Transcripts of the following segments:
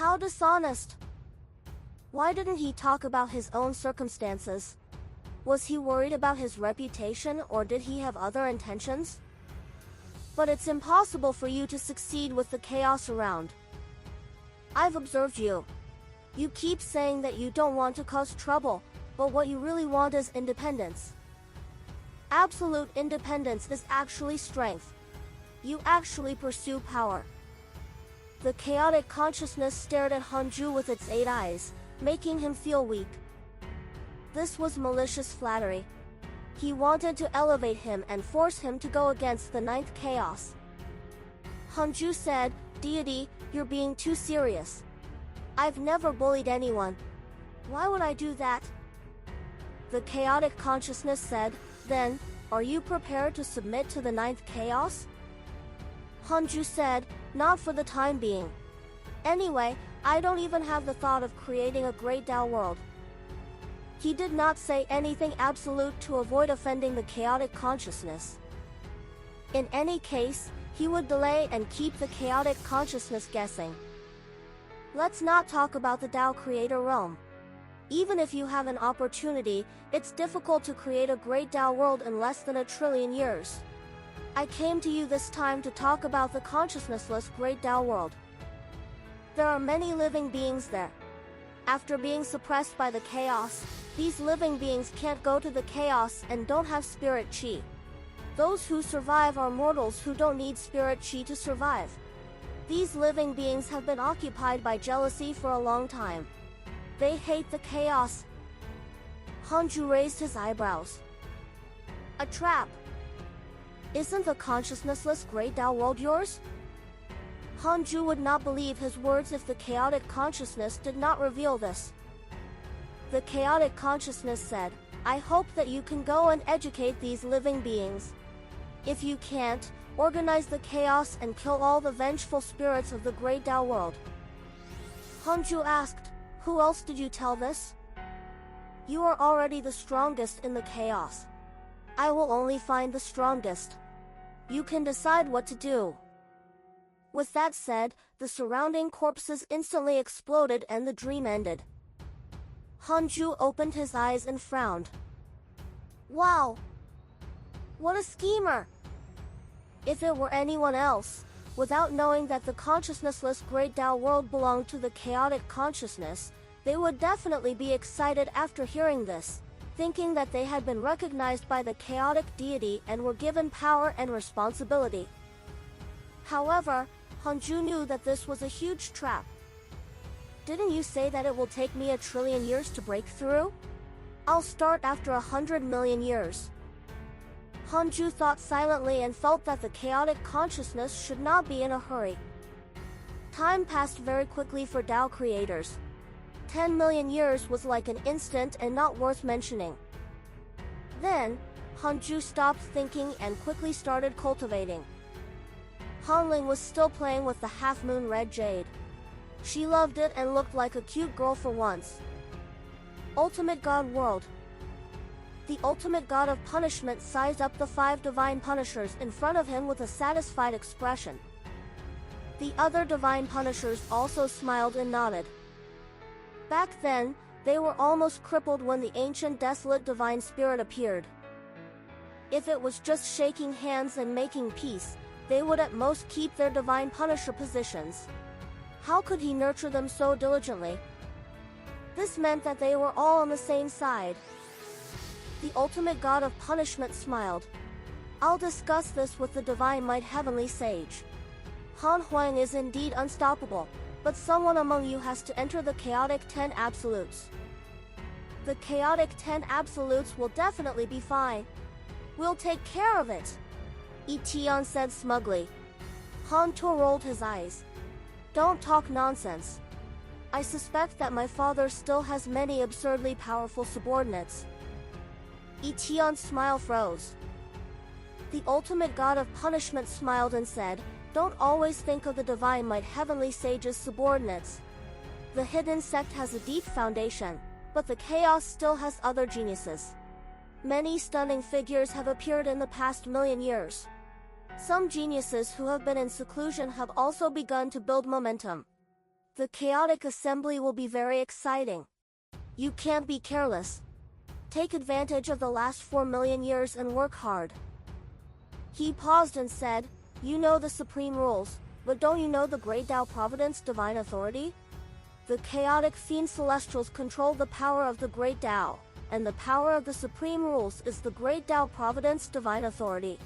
How dishonest! Why didn't he talk about his own circumstances? Was he worried about his reputation, or did he have other intentions? But it's impossible for you to succeed with the chaos around. I've observed you. You keep saying that you don't want to cause trouble, but what you really want is independence. Absolute independence is actually strength. You actually pursue power. The chaotic consciousness stared at Hanju with its 8 eyes, making him feel weak. This was malicious flattery. He wanted to elevate him and force him to go against the 9th chaos. Hanju said, "Deity, you're being too serious. I've never bullied anyone. Why would I do that?" The chaotic consciousness said, "Then, are you prepared to submit to the 9th chaos?" Hanju said, "Not for the time being. Anyway, I don't even have the thought of creating a great Tao world." He did not say anything absolute to avoid offending the chaotic consciousness. In any case, he would delay and keep the chaotic consciousness guessing. Let's not talk about the Tao creator realm. Even if you have an opportunity, it's difficult to create a great Tao world in less than 1 trillion years. I came to you this time to talk about the consciousnessless great Tao world. There are many living beings there. After being suppressed by the chaos, these living beings can't go to the chaos and don't have spirit chi. Those who survive are mortals who don't need spirit chi to survive. These living beings have been occupied by jealousy for a long time. They hate the chaos. Hanju raised his eyebrows. A trap. Isn't the consciousnessless great Tao world yours? Hanju would not believe his words if the chaotic consciousness did not reveal this. The chaotic consciousness said, "I hope that you can go and educate these living beings. If you can't, organize the chaos and kill all the vengeful spirits of the great Tao world." Hanju asked, "Who else did you tell this?" "You are already the strongest in the chaos. I will only find the strongest. You can decide what to do." With that said, the surrounding corpses instantly exploded and the dream ended. Hanju opened his eyes and frowned. Wow! What a schemer! If it were anyone else, without knowing that the consciousnessless great Tao world belonged to the chaotic consciousness, they would definitely be excited after hearing this, thinking that they had been recognized by the chaotic deity and were given power and responsibility. However, Hanju knew that this was a huge trap. "Didn't you say that it will take me 1 trillion years to break through? I'll start after 100 million years." Hanju thought silently and felt that the chaotic consciousness should not be in a hurry. Time passed very quickly for Tao creators. 10 million years was like an instant and not worth mentioning. Then, Hanju stopped thinking and quickly started cultivating. Hanling was still playing with the half-moon red jade. She loved it and looked like a cute girl for once. Ultimate God World. The ultimate god of punishment sized up the 5 divine punishers in front of him with a satisfied expression. The other divine punishers also smiled and nodded. Back then, they were almost crippled when the ancient desolate divine spirit appeared. If it was just shaking hands and making peace, they would at most keep their divine punisher positions. How could he nurture them so diligently? This meant that they were all on the same side. The ultimate god of punishment smiled. "I'll discuss this with the divine might heavenly sage. Han Huang is indeed unstoppable, but someone among you has to enter the chaotic 10 absolutes. The chaotic 10 absolutes will definitely be fine. We'll take care of it," Etienne said smugly. Han To rolled his eyes. "Don't talk nonsense. I suspect that my father still has many absurdly powerful subordinates." Etienne's smile froze. The ultimate god of punishment smiled and said, "Don't always think of the divine might heavenly sage's subordinates. The hidden sect has a deep foundation, but the chaos still has other geniuses. Many stunning figures have appeared in the past million years. Some geniuses who have been in seclusion have also begun to build momentum. The chaotic assembly will be very exciting. You can't be careless. Take advantage of the last 4 million years and work hard. He paused and said, you know the supreme rules, but don't you know the great Tao Providence divine authority? The chaotic fiend celestials control the power of the great Tao, and the power of the supreme rules is the great Tao Providence divine authority.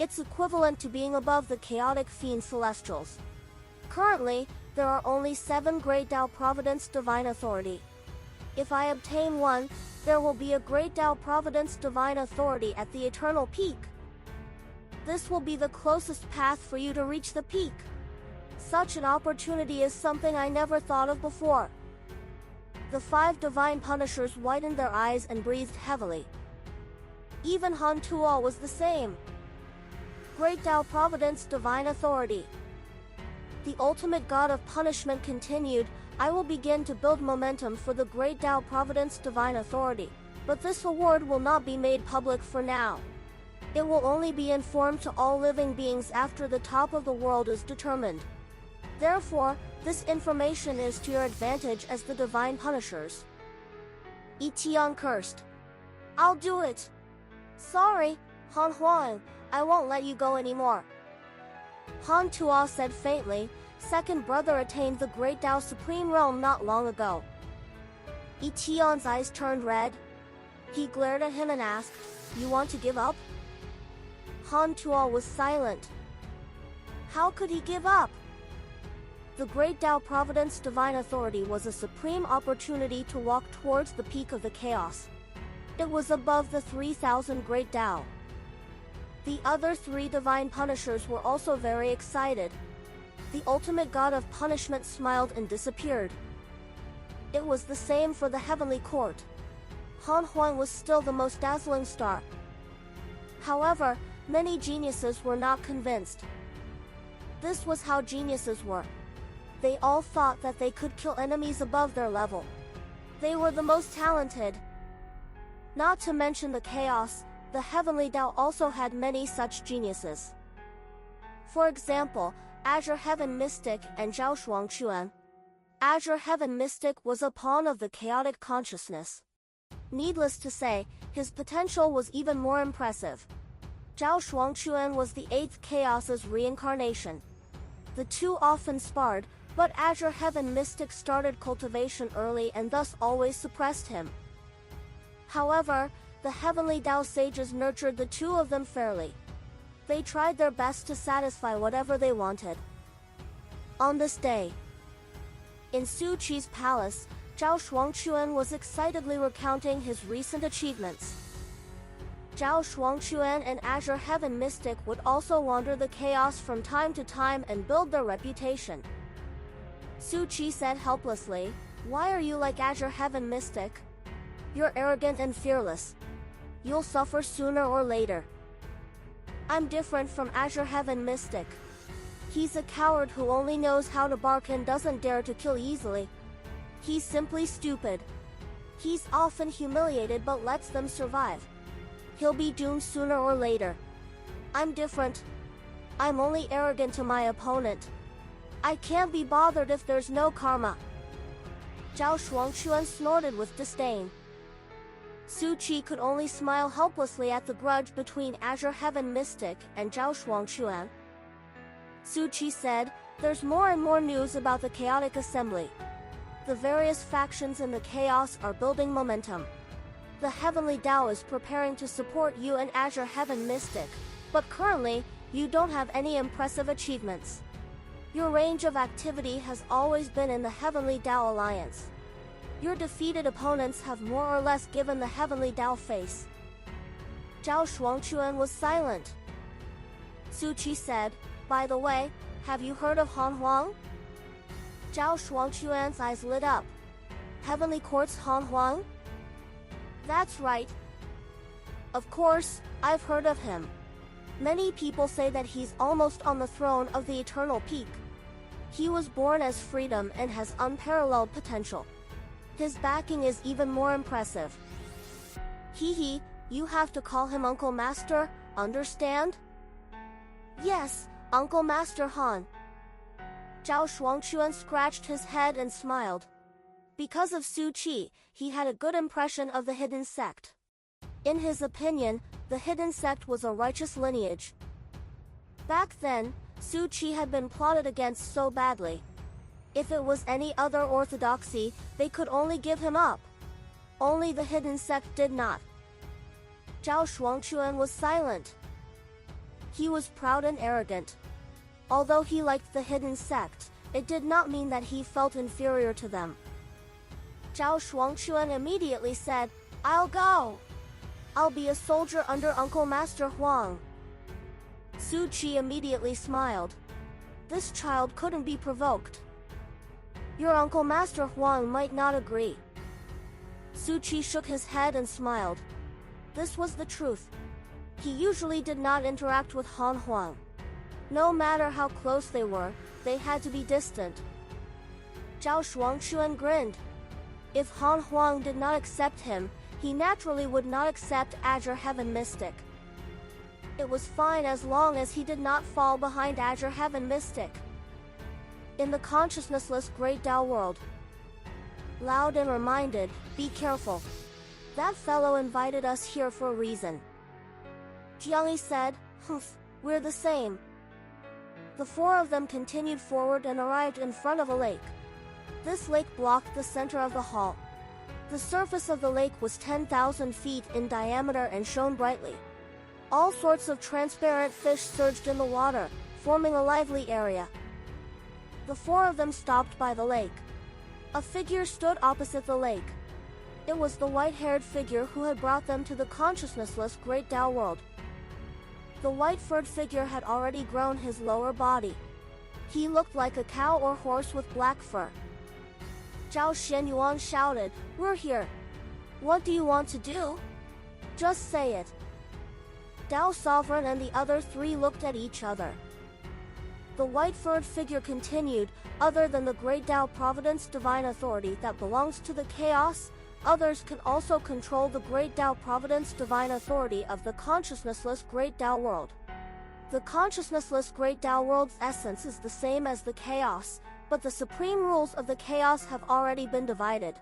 It's equivalent to being above the chaotic fiend celestials. Currently, there are only 7 great Tao Providence divine authority. If I obtain one, there will be a great Tao Providence divine authority at the eternal peak. This will be the closest path for you to reach the peak. Such an opportunity is something I never thought of before. The 5 divine punishers widened their eyes and breathed heavily. Even Han Tuo was the same. Great Tao Providence divine authority. The ultimate god of punishment continued, I will begin to build momentum for the great Tao Providence divine authority, but this award will not be made public for now. It will only be informed to all living beings after the top of the world is determined. Therefore, this information is to your advantage as the divine punishers. Etian cursed. I'll do it. Sorry, Han Huang, I won't let you go anymore. Han Tuo said faintly, second brother attained the great Tao Supreme Realm not long ago. Etian's eyes turned red. He glared at him and asked, you want to give up? Han Tuo was silent. How could he give up? The great Tao Providence divine authority was a supreme opportunity to walk towards the peak of the chaos. It was above the 3,000 great Tao. The other 3 divine punishers were also very excited. The ultimate god of punishment smiled and disappeared. It was the same for the heavenly court. Han Huang was still the most dazzling star. However, many geniuses were not convinced. This was how geniuses were. They all thought that they could kill enemies above their level. They were the most talented. Not to mention the chaos, the heavenly Tao also had many such geniuses. For example, Azure Heaven Mystic and Zhao Shuangquan. Azure Heaven Mystic was a pawn of the chaotic consciousness. Needless to say, his potential was even more impressive. Zhao Shuangquan was the 8th Chaos's reincarnation. The 2 often sparred, but Azure Heaven Mystic started cultivation early and thus always suppressed him. However, the Heavenly Tao sages nurtured the 2 of them fairly. They tried their best to satisfy whatever they wanted. On this day, in Su Chi's palace, Zhao Shuangquan was excitedly recounting his recent achievements. Zhao Shuangquan and Azure Heaven Mystic would also wander the chaos from time to time and build their reputation. Su Chi said helplessly, why are you like Azure Heaven Mystic? You're arrogant and fearless. You'll suffer sooner or later. I'm different from Azure Heaven Mystic. He's a coward who only knows how to bark and doesn't dare to kill easily. He's simply stupid. He's often humiliated but lets them survive. He'll be doomed sooner or later. I'm different. I'm only arrogant to my opponent. I can't be bothered if there's no karma. Zhao Shuangquan snorted with disdain. Su Chi could only smile helplessly at the grudge between Azure Heaven Mystic and Zhao Shuangquan. Su Chi said, there's more and more news about the chaotic assembly. The various factions in the chaos are building momentum. The Heavenly Tao is preparing to support you and Azure Heaven Mystic, but currently, you don't have any impressive achievements. Your range of activity has always been in the Heavenly Tao Alliance. Your defeated opponents have more or less given the Heavenly Tao face. Zhao Shuangquan was silent. Su Chi said, by the way, have you heard of Han Huang? Zhao Shuangquan's eyes lit up. Heavenly Court's Han Huang? That's right. Of course, I've heard of him. Many people say that he's almost on the throne of the Eternal Peak. He was born as freedom and has unparalleled potential. His backing is even more impressive. Hee, you have to call him Uncle Master, understand? Yes, Uncle Master Han. Zhao Shuangchuan scratched his head and smiled. Because of Su Qi, he had a good impression of the hidden sect. In his opinion, the hidden sect was a righteous lineage. Back then, Su Qi had been plotted against so badly. If it was any other orthodoxy, they could only give him up. Only the hidden sect did not. Zhao Shuangchuan was silent. He was proud and arrogant. Although he liked the hidden sect, it did not mean that he felt inferior to them. Zhao Shuangchuan immediately said, "I'll go. I'll be a soldier under Uncle Master Huang." Su Qi immediately smiled. This child couldn't be provoked. Your Uncle Master Huang might not agree. Su Qi shook his head and smiled. This was the truth. He usually did not interact with Han Huang. No matter how close they were, they had to be distant. Zhao Shuangchuan grinned. If Han Huang did not accept him, he naturally would not accept Azure Heaven Mystic. It was fine as long as he did not fall behind Azure Heaven Mystic. In the consciousness-less Great Tao world, Loudon reminded, "Be careful. That fellow invited us here for a reason." Jiangyi said, "Humph, we're the same." The four of them continued forward and arrived in front of a lake. This lake blocked the center of the hall. The surface of the lake was 10,000 feet in diameter and shone brightly. All sorts of transparent fish surged in the water, forming a lively area. The four of them stopped by the lake. A figure stood opposite the lake. It was the white-haired figure who had brought them to the consciousness-less Great Tao world. The white-furred figure had already grown his lower body. He looked like a cow or horse with black fur. Zhao Xianyuan shouted, "We're here. What do you want to do? Just say it." Dao Sovereign and the other three looked at each other. The white-furred figure continued, "Other than the Great Tao Providence divine authority that belongs to the chaos, others can also control the Great Tao Providence divine authority of the consciousnessless Great Tao world. The consciousnessless Great Tao world's essence is the same as the chaos, but the supreme rules of the chaos have already been divided.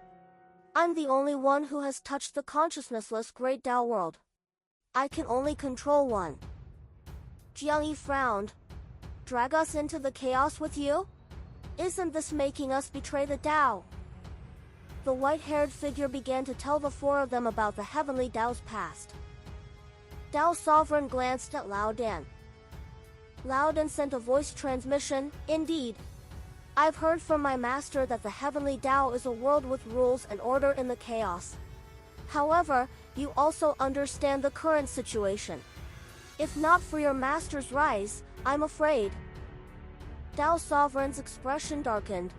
I'm the only one who has touched the consciousnessless Great Tao world. I can only control one." Jiangyi frowned. "Drag us into the chaos with you? Isn't this making us betray the Tao?" The white-haired figure began to tell the four of them about the heavenly Tao's past. Tao Sovereign glanced at Lao Dan. Lao Dan sent a voice transmission, "Indeed. I've heard from my master that the heavenly Tao is a world with rules and order in the chaos. However, you also understand the current situation. If not for your master's rise, I'm afraid." Tao Sovereign's expression darkened.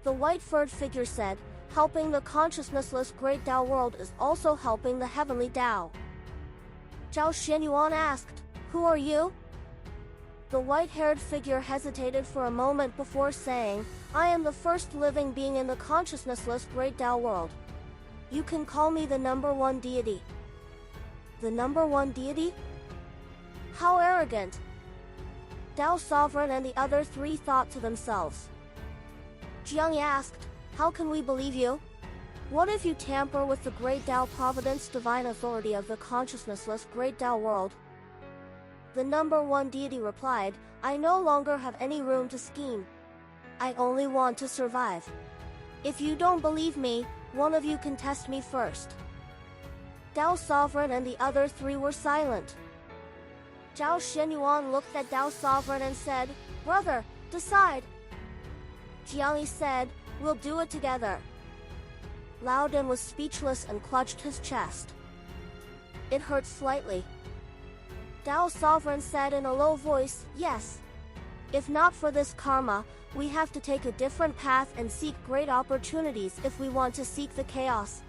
The white-furred figure said, "Helping the consciousnessless Great Tao world is also helping the heavenly Tao." Zhao Xianyuan asked, "Who are you?" The white-haired figure hesitated for a moment before saying, "I am the first living being in the consciousnessless Great Tao world. You can call me the number one deity." "The number one deity? How arrogant!" Tao Sovereign and the other three thought to themselves. Jiangyi asked, "How can we believe you? What if you tamper with the Great Tao Providence divine authority of the consciousnessless Great Tao world?" The number one deity replied, "I no longer have any room to scheme. I only want to survive. If you don't believe me, one of you can test me first." Tao Sovereign and the other three were silent. Zhao Xianyuan looked at Tao Sovereign and said, "Brother, decide." Jiangyi said, "We'll do it together." Lao Dan was speechless and clutched his chest. It hurt slightly. Tao Sovereign said in a low voice, "Yes. If not for this karma, we have to take a different path and seek great opportunities if we want to seek the chaos.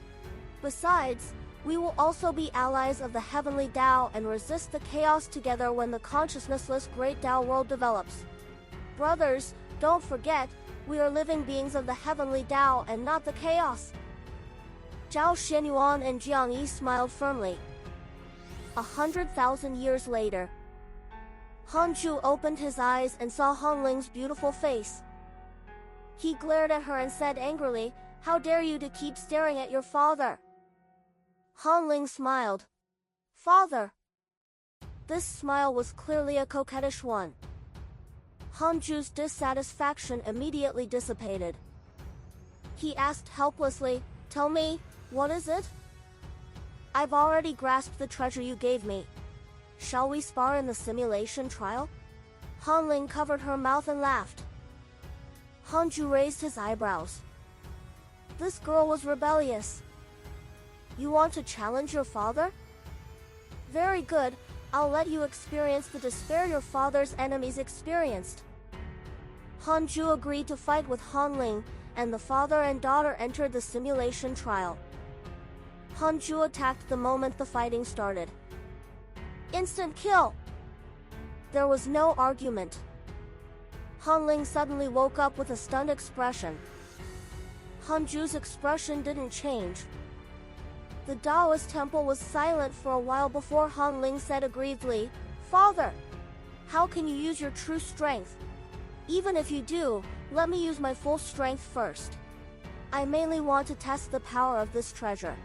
Besides, we will also be allies of the heavenly Tao and resist the chaos together when the consciousnessless Great Tao world develops. Brothers, don't forget, we are living beings of the heavenly Tao and not the chaos." Zhao Xianyuan and Jiangyi smiled firmly. 100,000 years later, Hanju opened his eyes and saw Hanling's beautiful face. He glared at her and said angrily, "How dare you to keep staring at your father?" Hanling smiled. "Father." This smile was clearly a coquettish one. Hanju's dissatisfaction immediately dissipated. He asked helplessly, "Tell me, what is it?" "I've already grasped the treasure you gave me. Shall we spar in the simulation trial?" Hanling covered her mouth and laughed. Hanju raised his eyebrows. This girl was rebellious. "You want to challenge your father? Very good, I'll let you experience the despair your father's enemies experienced." Hanju agreed to fight with Hanling, and the father and daughter entered the simulation trial. Hanju attacked the moment the fighting started. Instant kill! There was no argument. Hanling suddenly woke up with a stunned expression. Hanju's expression didn't change. The Taoist temple was silent for a while before Hanling said aggrievedly, "Father, how can you use your true strength? Even if you do, let me use my full strength first. I mainly want to test the power of this treasure."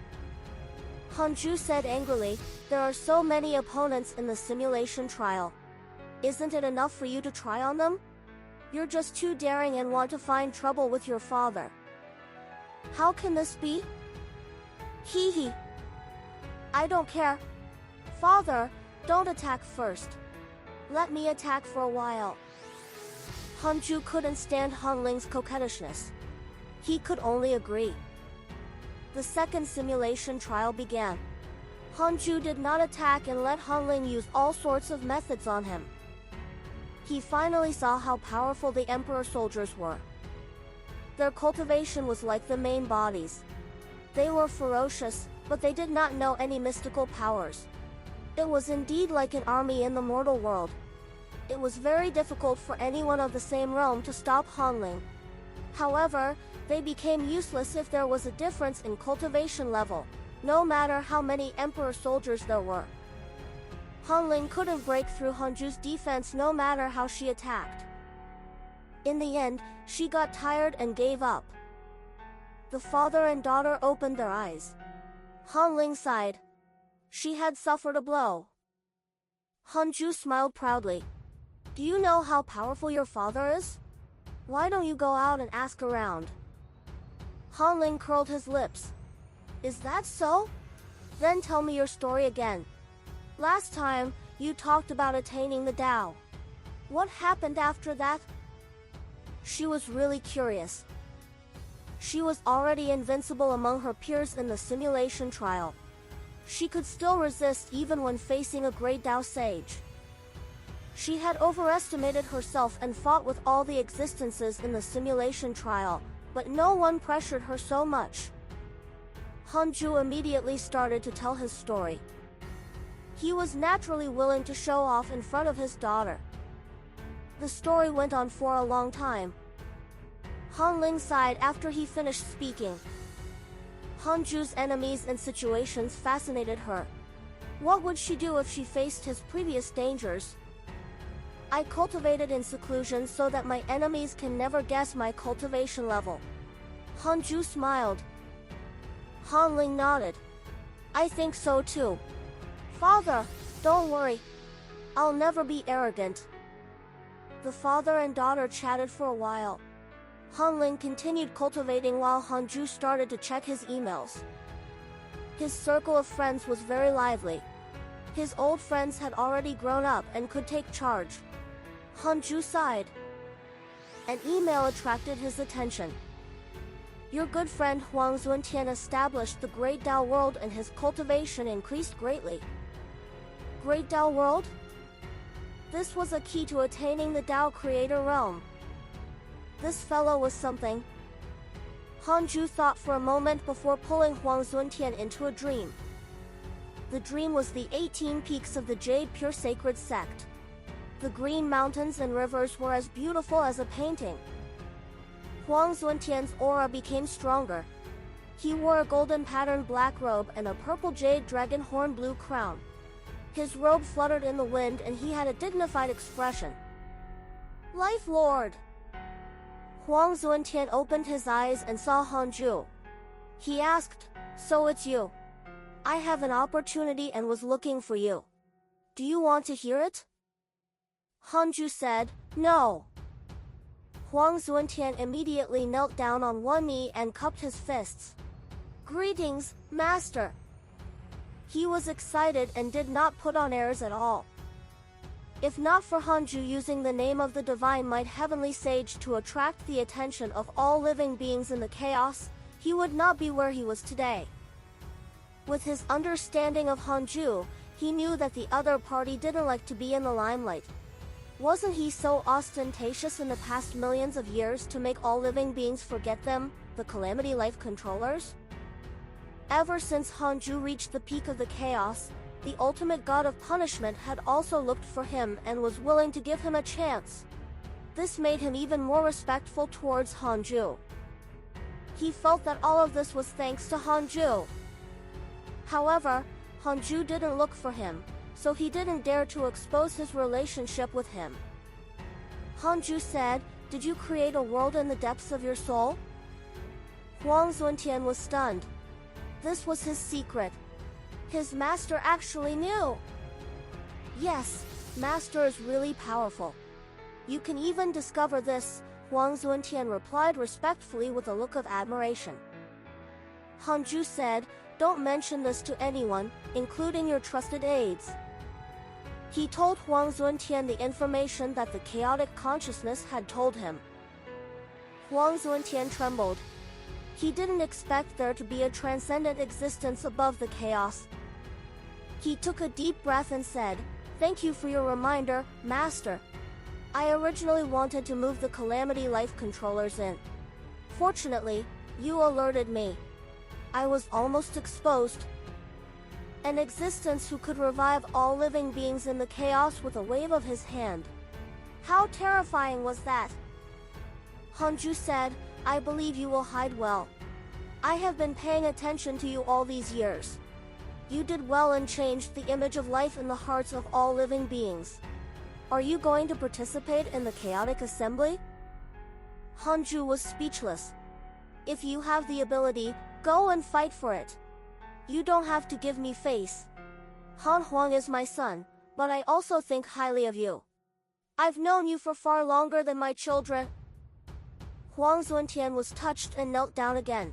Hanju said angrily, "There are so many opponents in the simulation trial. Isn't it enough for you to try on them? You're just too daring and want to find trouble with your father." "How can this be?" "Hee hee. I don't care. Father, don't attack first. Let me attack for a while." Hanju couldn't stand Hanling's coquettishness. He could only agree. The second simulation trial began. Hanju did not attack and let Hanling use all sorts of methods on him. He finally saw how powerful the Emperor soldiers were. Their cultivation was like the main bodies. They were ferocious, but they did not know any mystical powers. It was indeed like an army in the mortal world. It was very difficult for anyone of the same realm to stop Hanling. However, they became useless if there was a difference in cultivation level, no matter how many Emperor soldiers there were. Hanling couldn't break through Hanju's defense no matter how she attacked. In the end, she got tired and gave up. The father and daughter opened their eyes. Hanling sighed. She had suffered a blow. Hanju smiled proudly. "Do you know how powerful your father is? Why don't you go out and ask around?" Hanling curled his lips. "Is that so? Then tell me your story again. Last time, you talked about attaining the Tao. What happened after that?" She was really curious. She was already invincible among her peers in the simulation trial. She could still resist even when facing a great Tao sage. She had overestimated herself and fought with all the existences in the simulation trial, but no one pressured her so much. Hanju immediately started to tell his story. He was naturally willing to show off in front of his daughter. The story went on for a long time. Hanling sighed after he finished speaking. Hanju's enemies and situations fascinated her. What would she do if she faced his previous dangers? "I cultivated in seclusion so that my enemies can never guess my cultivation level." Hanju smiled. Hanling nodded. "I think so too. Father, don't worry. I'll never be arrogant." The father and daughter chatted for a while. Hanling continued cultivating while Hanju started to check his emails. His circle of friends was very lively. His old friends had already grown up and could take charge. Hanju sighed. An email attracted his attention. "Your good friend Huang Zuntian established the Great Tao World and his cultivation increased greatly." Great Tao World? This was a key to attaining the Tao Creator realm. This fellow was something. Hanju thought for a moment before pulling Huang Zuntian into a dream. The dream was the 18 peaks of the Jade Pure Sacred Sect. The green mountains and rivers were as beautiful as a painting. Huang Zuntian's aura became stronger. He wore a golden patterned black robe and a purple jade dragon horn blue crown. His robe fluttered in the wind and he had a dignified expression. Life Lord! Huang Zuntian opened his eyes and saw Hanju. He asked, "So it's you. I have an opportunity and was looking for you. Do you want to hear it?" Hanju said, "No." Huang Zuntian immediately knelt down on one knee and cupped his fists. "Greetings, Master." He was excited and did not put on airs at all. If not for Hanju using the name of the divine might heavenly sage to attract the attention of all living beings in the chaos, he would not be where he was today. With his understanding of Hanju, he knew that the other party didn't like to be in the limelight. Wasn't he so ostentatious in the past millions of years to make all living beings forget them, the Calamity Life controllers? Ever since Hanju reached the peak of the chaos, the ultimate god of punishment had also looked for him and was willing to give him a chance. This made him even more respectful towards Hanju. He felt that all of this was thanks to Hanju. However, Hanju didn't look for him, so he didn't dare to expose his relationship with him. Hanju said, "Did you create a world in the depths of your soul?" Huang Zuntian was stunned. This was his secret. His master actually knew. "Yes, master is really powerful. You can even discover this," Huang Zuntian replied respectfully with a look of admiration. Hanju said, "Don't mention this to anyone, including your trusted aides." He told Huang Zuntian the information that the chaotic consciousness had told him. Huang Zuntian trembled. He didn't expect there to be a transcendent existence above the chaos. He took a deep breath and said, "Thank you for your reminder, Master. I originally wanted to move the Calamity Life controllers in. Fortunately, you alerted me. I was almost exposed. An existence who could revive all living beings in the chaos with a wave of his hand. How terrifying was that?" Hanju said, "I believe you will hide well. I have been paying attention to you all these years. You did well and changed the image of life in the hearts of all living beings. Are you going to participate in the chaotic assembly?" Hanju was speechless. "If you have the ability, go and fight for it. You don't have to give me face. Han Huang is my son, but I also think highly of you. I've known you for far longer than my children." Huang Zuntian was touched and knelt down again.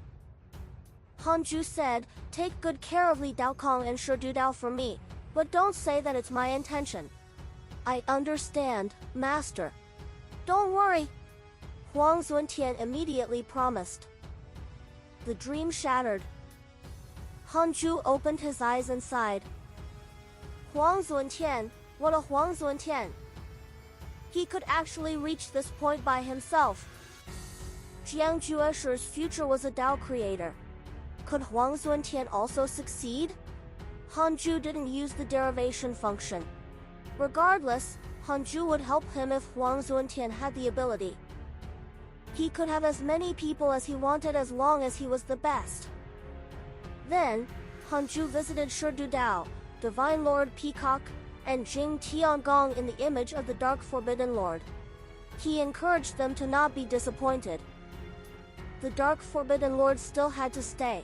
Hanju said, "Take good care of Li Daokong and Shi Dudao for me, but don't say that it's my intention." "I understand, Master. Don't worry," Huang Zuntian immediately promised. The dream shattered. Hanju opened his eyes and sighed. Huang Zuntian, what a Huang Zuntian! He could actually reach this point by himself. Jiang Jueshi's future was a Dao creator. Could Huang Zuntian also succeed? Hanju didn't use the derivation function. Regardless, Hanju would help him if Huang Zuntian had the ability. He could have as many people as he wanted as long as he was the best. Then, Hanju visited Shi Dudao, Divine Lord Peacock, and Jing Tiangong in the image of the Dark Forbidden Lord. He encouraged them to not be disappointed. The Dark Forbidden Lord still had to stay.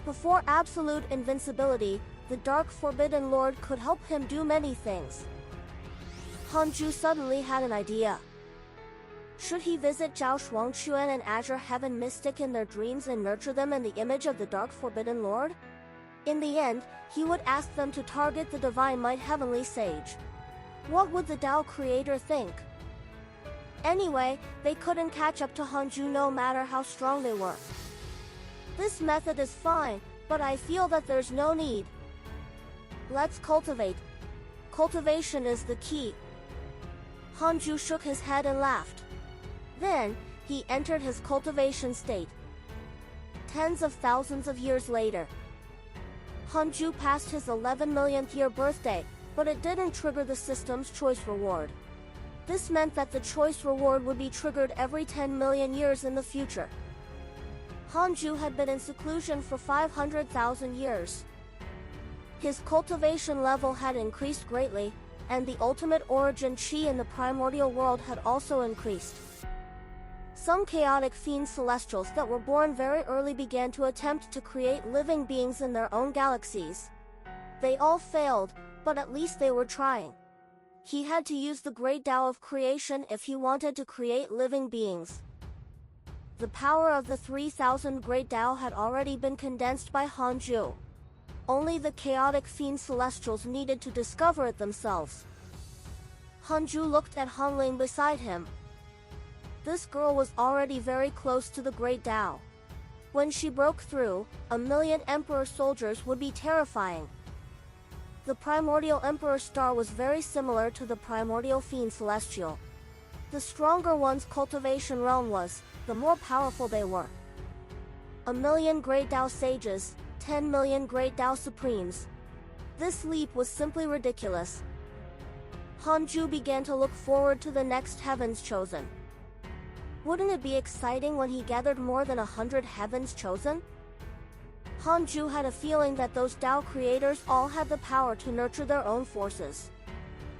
Before absolute invincibility, the Dark Forbidden Lord could help him do many things. Hanju suddenly had an idea. Should he visit Zhao Shuangquan and Azure Heaven Mystic in their dreams and nurture them in the image of the Dark Forbidden Lord? In the end, he would ask them to target the Divine Might Heavenly Sage. What would the Dao Creator think? Anyway, they couldn't catch up to Hanju no matter how strong they were. This method is fine, but I feel that there's no need. Let's cultivate. Cultivation is the key. Hanju shook his head and laughed. Then, he entered his cultivation state. Tens of thousands of years later, Hanju passed his 11 millionth year birthday, but it didn't trigger the system's choice reward. This meant that the choice reward would be triggered every 10 million years in the future. Hanju had been in seclusion for 500,000 years. His cultivation level had increased greatly, and the ultimate origin chi in the primordial world had also increased. Some chaotic fiend celestials that were born very early began to attempt to create living beings in their own galaxies. They all failed, but at least they were trying. He had to use the great Tao of creation if he wanted to create living beings. The power of the 3,000 great Tao had already been condensed by Hanju. Only the chaotic fiend celestials needed to discover it themselves. Hanju looked at Hanling beside him. This girl was already very close to the great Tao. When she broke through, 1,000,000 Emperor soldiers would be terrifying. The primordial Emperor star was very similar to the primordial fiend celestial. The stronger one's cultivation realm was, the more powerful they were. 1,000,000 great Tao sages, 10,000,000 great Tao supremes. This leap was simply ridiculous. Hanju began to look forward to the next heavens chosen. Wouldn't it be exciting when he gathered more than 100 heavens chosen? Hanju had a feeling that those Tao creators all had the power to nurture their own forces.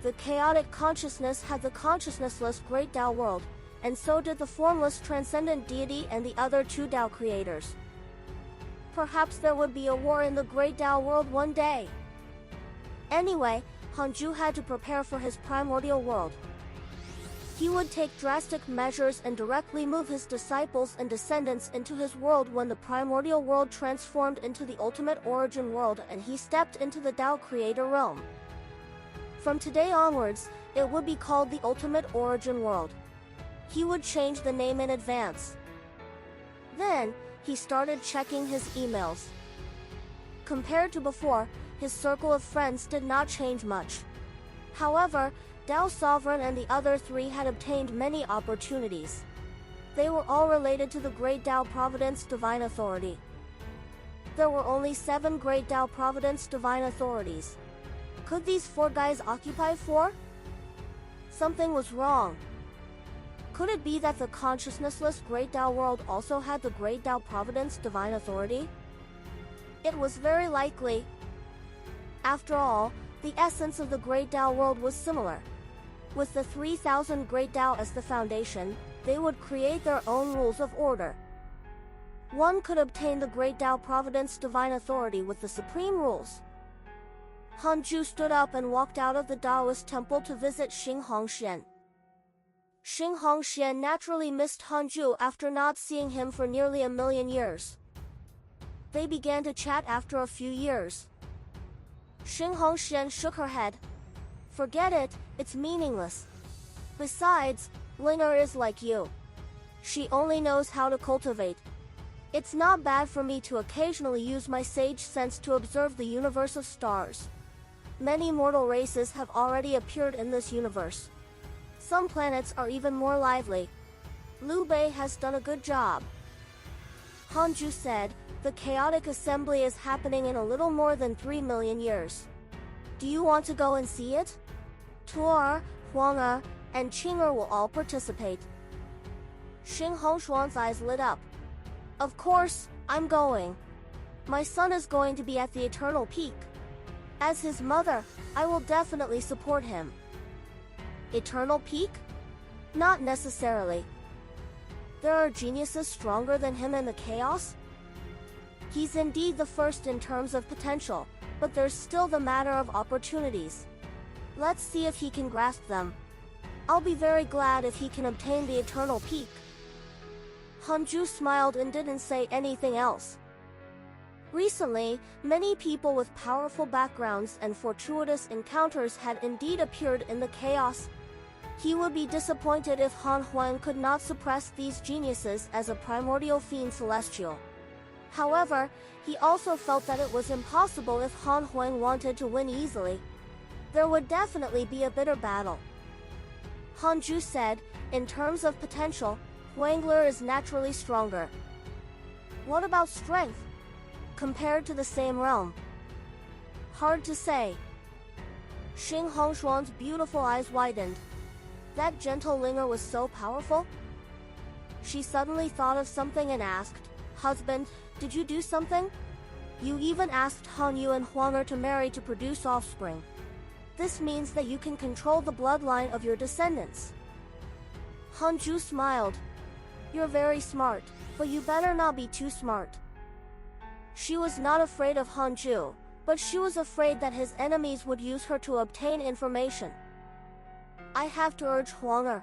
The chaotic consciousness had the consciousnessless great Tao world, and so did the formless transcendent deity and the other two Tao creators. Perhaps there would be a war in the great Tao world one day. Anyway, Hanju had to prepare for his primordial world. He would take drastic measures and directly move his disciples and descendants into his world when the primordial world transformed into the ultimate origin world and he stepped into the Tao creator realm. From today onwards, it would be called the ultimate origin world. He would change the name in advance. Then, he started checking his emails. Compared to before, his circle of friends did not change much. However, Tao Sovereign and the other three had obtained many opportunities. They were all related to the Great Tao Providence Divine Authority. There were only 7 Great Tao Providence Divine Authorities. Could these 4 guys occupy 4? Something was wrong. Could it be that the consciousnessless Great Tao world also had the Great Tao Providence Divine Authority? It was very likely. After all, the essence of the Great Tao world was similar. With the 3,000 Great Tao as the foundation, they would create their own rules of order. One could obtain the Great Tao Providence Divine Authority with the supreme rules. Hanju stood up and walked out of the Taoist temple to visit Xinghongxian. Xinghongxian naturally missed Hanju after not seeing him for nearly 1,000,000 years. They began to chat after a few years. Xinghongxian shook her head. Forget it, it's meaningless. Besides, Linger is like you. She only knows how to cultivate. It's not bad for me to occasionally use my sage sense to observe the universe of stars. Many mortal races have already appeared in this universe. Some planets are even more lively. Liu Bei has done a good job. Hanju said, the chaotic assembly is happening in a little more than 3,000,000 years. Do you want to go and see it? Tu'er, Huang'er, and Qing'er will all participate. Xinghongxuan's eyes lit up. Of course, I'm going. My son is going to be at the Eternal Peak. As his mother, I will definitely support him. Eternal Peak? Not necessarily. There are geniuses stronger than him in the chaos? He's indeed the first in terms of potential, but there's still the matter of opportunities. Let's see if he can grasp them. I'll be very glad if he can obtain the Eternal Peak. Hanju smiled and didn't say anything else. Recently, many people with powerful backgrounds and fortuitous encounters had indeed appeared in the chaos. He would be disappointed if Han Huang could not suppress these geniuses as a primordial fiend celestial. However, he also felt that it was impossible if Han Huang wanted to win easily. There would definitely be a bitter battle. Hanju said, in terms of potential, Huangler is naturally stronger. What about strength? Compared to the same realm? Hard to say. Xinghongxuan's beautiful eyes widened. That gentle Linger was so powerful? She suddenly thought of something and asked, Husband, did you do something? You even asked Han Yu and Huang to marry to produce offspring. This means that you can control the bloodline of your descendants. Han Ju smiled. You're very smart, but you better not be too smart. She was not afraid of Han Ju, but she was afraid that his enemies would use her to obtain information. I have to urge Huang.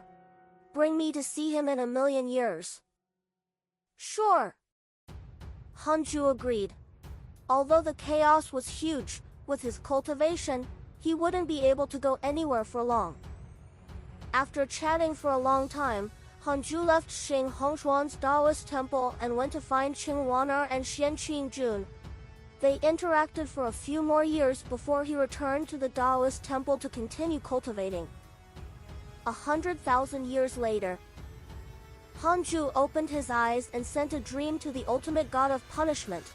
Bring me to see him in 1,000,000 years. Sure. Han Ju agreed. Although the chaos was huge, with his cultivation, he wouldn't be able to go anywhere for long. After chatting for a long time, Han Ju left Xing Hongshuan's Taoist temple and went to find Qing Waner and Xian Qingjun. They interacted for a few more years before he returned to the Taoist temple to continue cultivating. 100,000 years later, Han Ju opened his eyes and sent a dream to the ultimate god of punishment.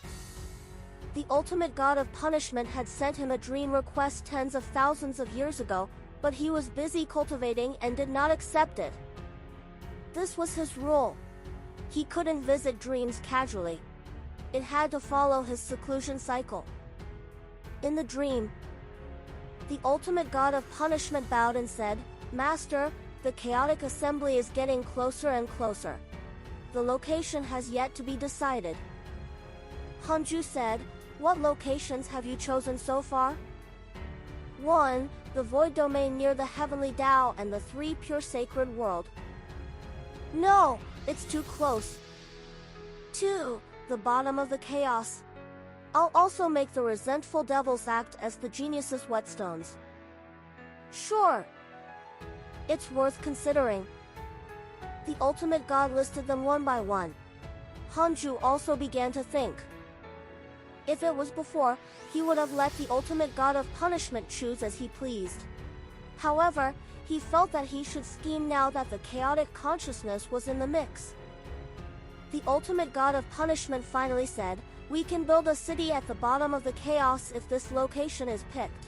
The ultimate god of punishment had sent him a dream request tens of thousands of years ago, but he was busy cultivating and did not accept it. This was his rule. He couldn't visit dreams casually. It had to follow his seclusion cycle. In the dream, the ultimate god of punishment bowed and said, Master, the chaotic assembly is getting closer and closer. The location has yet to be decided. Han Ju said, what locations have you chosen so far? 1. The void domain near the heavenly Tao and the 3 pure sacred world. No, it's too close. 2. The bottom of the chaos. I'll also make the resentful devils act as the genius's whetstones. Sure. It's worth considering. The ultimate god listed them one by one. Han Ju also began to think. If it was before, he would have let the ultimate god of punishment choose as he pleased. However, he felt that he should scheme now that the chaotic consciousness was in the mix. The ultimate god of punishment finally said, we can build a city at the bottom of the chaos if this location is picked.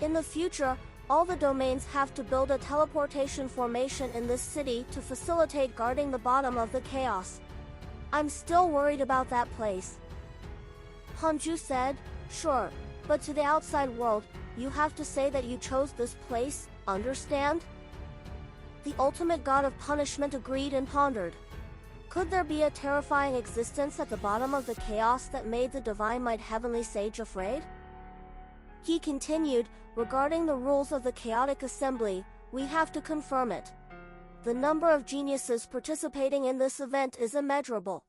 In the future, all the domains have to build a teleportation formation in this city to facilitate guarding the bottom of the chaos. I'm still worried about that place. Han Ju said, sure, but to the outside world, you have to say that you chose this place, understand? The ultimate god of punishment agreed and pondered. Could there be a terrifying existence at the bottom of the chaos that made the divine might heavenly sage afraid? He continued, regarding the rules of the chaotic assembly, we have to confirm it. The number of geniuses participating in this event is immeasurable.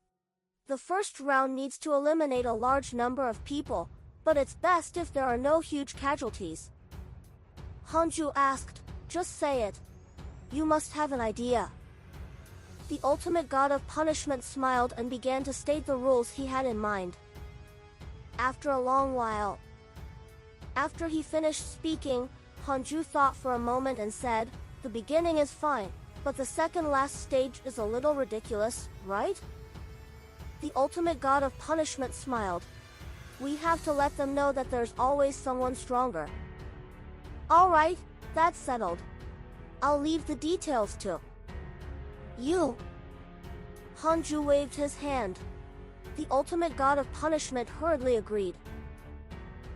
The first round needs to eliminate a large number of people, but it's best if there are no huge casualties. Han Ju asked, just say it. You must have an idea. The ultimate god of punishment smiled and began to state the rules he had in mind. After a long while, after he finished speaking, Han Ju thought for a moment and said, the beginning is fine, but the second last stage is a little ridiculous, right? The ultimate god of punishment smiled. We have to let them know that there's always someone stronger. Alright, that's settled. I'll leave the details to you. Han Ju waved his hand. The ultimate god of punishment hurriedly agreed.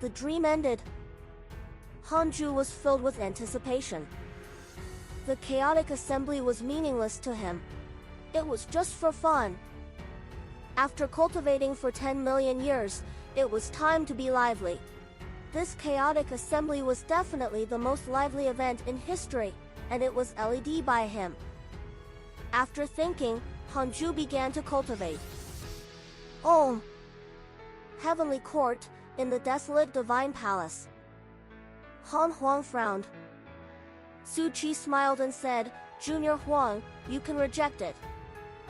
The dream ended. Han Ju was filled with anticipation. The chaotic assembly was meaningless to him. It was just for fun. After cultivating for 10 million years, it was time to be lively. This chaotic assembly was definitely the most lively event in history, and it was led by him. After thinking, Han Ju began to cultivate. Om. Heavenly Court, in the desolate divine palace. Han Huang frowned. Su Qi smiled and said, Junior Huang, you can reject it.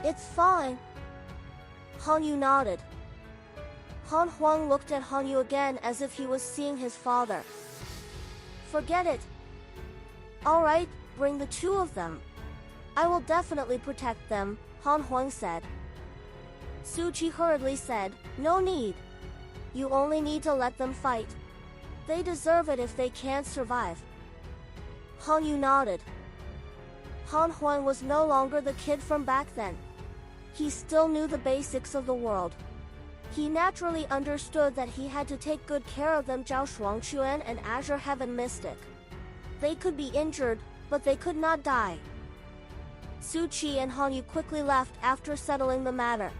It's fine. Han Yu nodded. Han Huang looked at Han Yu again as if he was seeing his father. Forget it. Alright, bring the 2 of them. I will definitely protect them, Han Huang said. Su Qi hurriedly said, no need. You only need to let them fight. They deserve it if they can't survive. Han Yu nodded. Han Huang was no longer the kid from back then. He still knew the basics of the world. He naturally understood that he had to take good care of them. Zhao and Azure Heaven Mystic. They could be injured, but they could not die. Su Qi and Han Yu quickly left after settling the matter.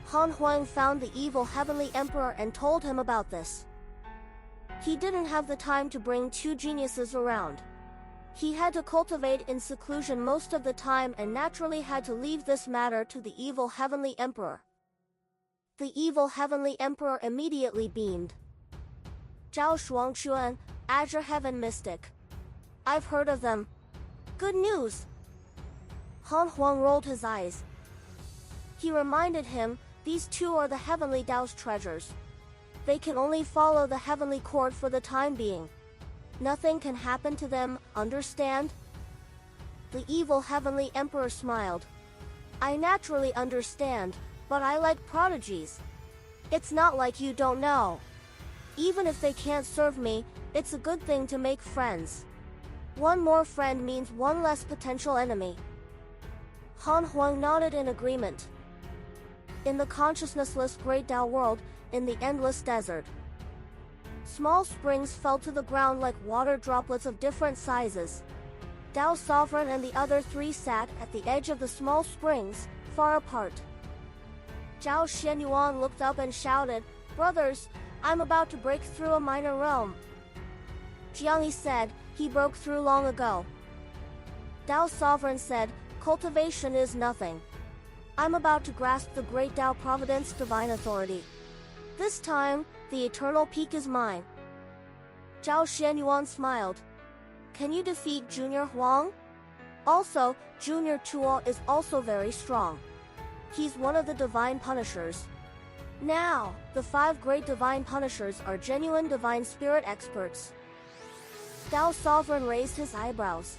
Han Huang found the evil Heavenly Emperor and told him about this. He didn't have the time to bring two geniuses around. He had to cultivate in seclusion most of the time and naturally had to leave this matter to the evil Heavenly Emperor. The evil Heavenly Emperor immediately beamed. Zhao Shuangchuan, Azure Heaven Mystic. I've heard of them. Good news. Han Huang rolled his eyes. He reminded him, these two are the Heavenly Tao's treasures. They can only follow the Heavenly Court for the time being. Nothing can happen to them, understand? The evil Heavenly Emperor smiled. I naturally understand, but I like prodigies. It's not like you don't know. Even if they can't serve me, it's a good thing to make friends. One more friend means one less potential enemy. Han Huang nodded in agreement. In the consciousnessless Great Tao world, in the endless desert, small springs fell to the ground like water droplets of different sizes. Tao Sovereign and the other three sat at the edge of the small springs, far apart. Zhao Xianyuan looked up and shouted, Brothers, I'm about to break through a minor realm. Jiangyi said, he broke through long ago. Tao Sovereign said, cultivation is nothing. I'm about to grasp the great Tao Providence divine authority. This time, the eternal peak is mine. Zhao Xianyuan smiled. Can you defeat Junior Huang? Also, Junior Tuo is also very strong. He's one of the divine punishers. Now, the 5 great divine punishers are genuine divine spirit experts. Tao Sovereign raised his eyebrows.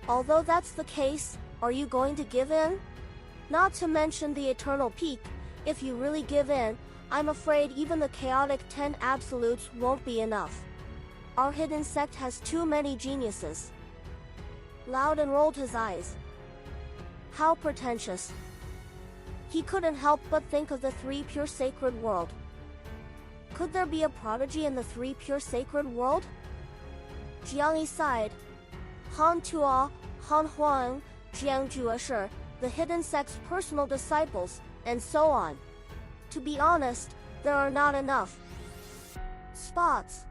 Although that's the case, are you going to give in? Not to mention the eternal peak, if you really give in, I'm afraid even the chaotic 10 absolutes won't be enough. Our hidden sect has too many geniuses. Loudon rolled his eyes. How pretentious. He couldn't help but think of the 3 pure sacred world. Could there be a prodigy in the 3 pure sacred world? Jiangyi sighed. Han Tuo, Han Huang, Jiang Jueshi, the hidden sect's personal disciples, and so on. To be honest, there are not enough spots.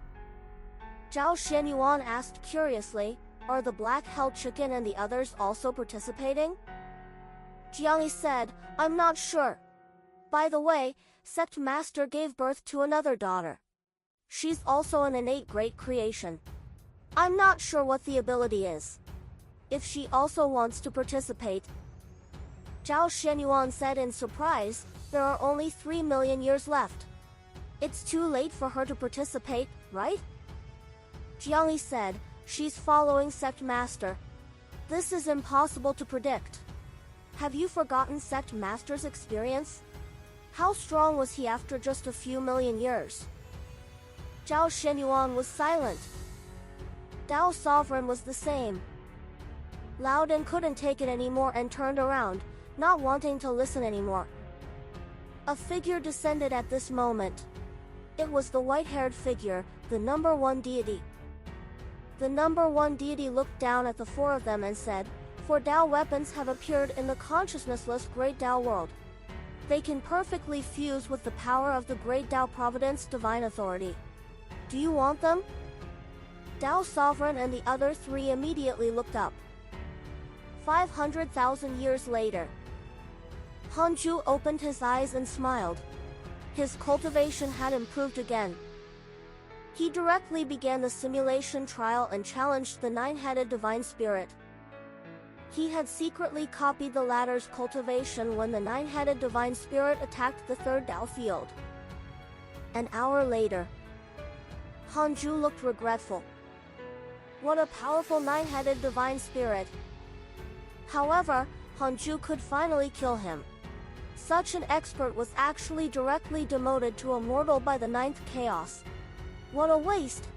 Zhao Xianyuan asked curiously, are the Black Hell Chicken and the others also participating? Jiangyi said, I'm not sure. By the way, Sect Master gave birth to another daughter. She's also an innate great creation. I'm not sure what the ability is. If she also wants to participate. Zhao Xianyuan said in surprise, there are only 3 million years left. It's too late for her to participate, right? Jiangyi said, she's following Sect Master. This is impossible to predict. Have you forgotten Sect Master's experience? How strong was he after just a few million years? Zhao Xianyuan was silent. Tao Sovereign was the same. Loudon couldn't take it anymore and turned around, not wanting to listen anymore. A figure descended at this moment. It was the white-haired figure, the number 1 deity. The number 1 deity looked down at the 4 of them and said, 4 Tao weapons have appeared in the consciousnessless Great Tao world. They can perfectly fuse with the power of the Great Tao Providence divine authority. Do you want them? Tao Sovereign and the other 3 immediately looked up. 500,000 years later. Hanju opened his eyes and smiled. His cultivation had improved again. He directly began the simulation trial and challenged the 9-headed divine spirit. He had secretly copied the latter's cultivation when the 9-headed divine spirit attacked the 3rd Tao field. An hour later. Hanju looked regretful. What a powerful 9-headed divine spirit. However, Hanju could finally kill him. Such an expert was actually directly demoted to a mortal by the 9th chaos. What a waste!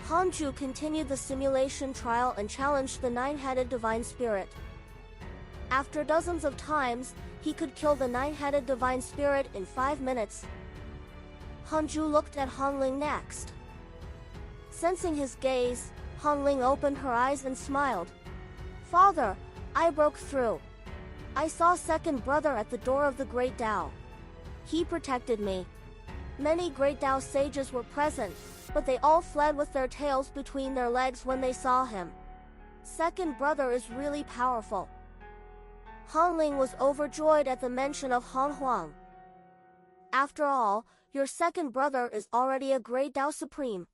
Hanju continued the simulation trial and challenged the 9-headed divine spirit. After dozens of times, he could kill the 9-headed divine spirit in 5 minutes. Hanju looked at Hanling next. Sensing his gaze, Hanling opened her eyes and smiled. Father, I broke through. I saw second brother at the door of the Great Tao. He protected me. Many Great Tao sages were present, but they all fled with their tails between their legs when they saw him. Second brother is really powerful. Hanling was overjoyed at the mention of Han Huang. After all, your second brother is already a Great Tao Supreme.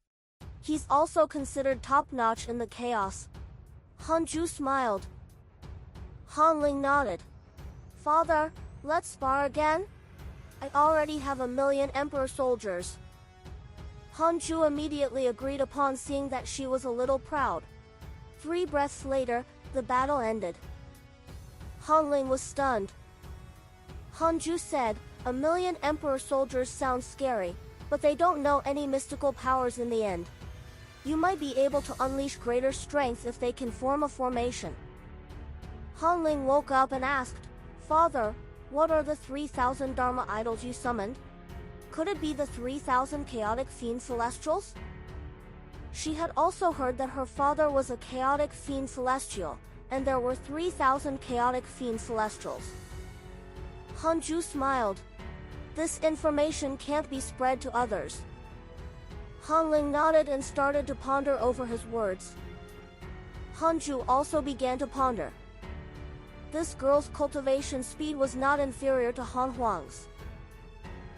He's also considered top-notch in the chaos. Hanju smiled. Hanling nodded. Father, let's spar again? I already have 1,000,000 Emperor soldiers. Hanju immediately agreed upon seeing that she was a little proud. 3 breaths later, the battle ended. Hanling was stunned. Hanju said, 1,000,000 Emperor soldiers sounds scary, but they don't know any mystical powers in the end. You might be able to unleash greater strength if they can form a formation. Hanling woke up and asked, Father, what are the 3,000 Dharma idols you summoned? Could it be the 3,000 chaotic fiend celestials? She had also heard that her father was a chaotic fiend celestial, and there were 3,000 chaotic fiend celestials. Hanju smiled. This information can't be spread to others. Hanling nodded and started to ponder over his words. Hanju also began to ponder. This girl's cultivation speed was not inferior to Han Huang's.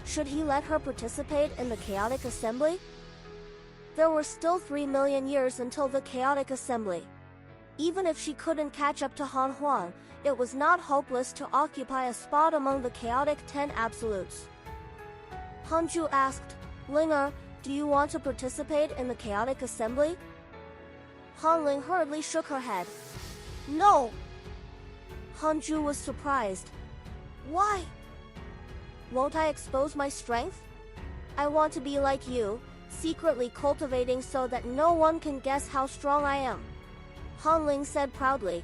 Should he let her participate in the chaotic assembly? There were still 3 million years until the chaotic assembly. Even if she couldn't catch up to Han Huang, it was not hopeless to occupy a spot among the chaotic 10 absolutes. Hanju asked, Linger, do you want to participate in the chaotic assembly? Hanling hurriedly shook her head. No! Hanju was surprised. Why? Won't I expose my strength? I want to be like you, secretly cultivating so that no one can guess how strong I am. Hanling said proudly.